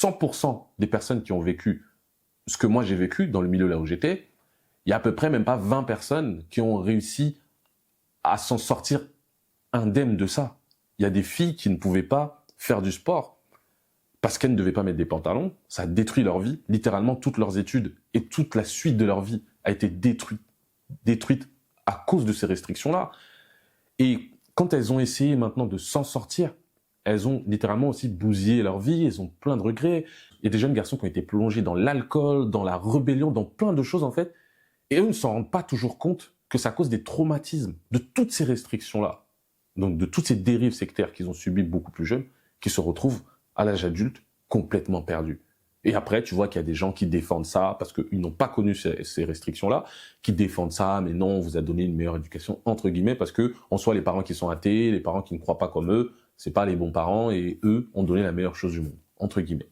100% des personnes qui ont vécu ce que moi j'ai vécu dans le milieu là où j'étais, il y a à peu près même pas 20 personnes qui ont réussi à s'en sortir indemnes de ça. Il y a des filles qui ne pouvaient pas faire du sport parce qu'elles ne devaient pas mettre des pantalons. Ça a détruit leur vie. Littéralement, toutes leurs études et toute la suite de leur vie a été détruite à cause de ces restrictions-là. Et quand elles ont essayé maintenant de s'en sortir, elles ont littéralement aussi bousillé leur vie, elles ont plein de regrets. Il y a des jeunes garçons qui ont été plongés dans l'alcool, dans la rébellion, dans plein de choses en fait. Et eux ne s'en rendent pas toujours compte que c'est à cause des traumatismes, de toutes ces restrictions-là, donc de toutes ces dérives sectaires qu'ils ont subies beaucoup plus jeunes, qui se retrouvent à l'âge adulte complètement perdus. Et après, tu vois qu'il y a des gens qui défendent ça parce qu'ils n'ont pas connu ces restrictions-là, qui défendent ça, mais non, on vous a donné une meilleure éducation, entre guillemets, parce que, en soi, les parents qui sont athées, les parents qui ne croient pas comme eux, c'est pas les bons parents et eux ont donné la meilleure chose du monde, entre guillemets.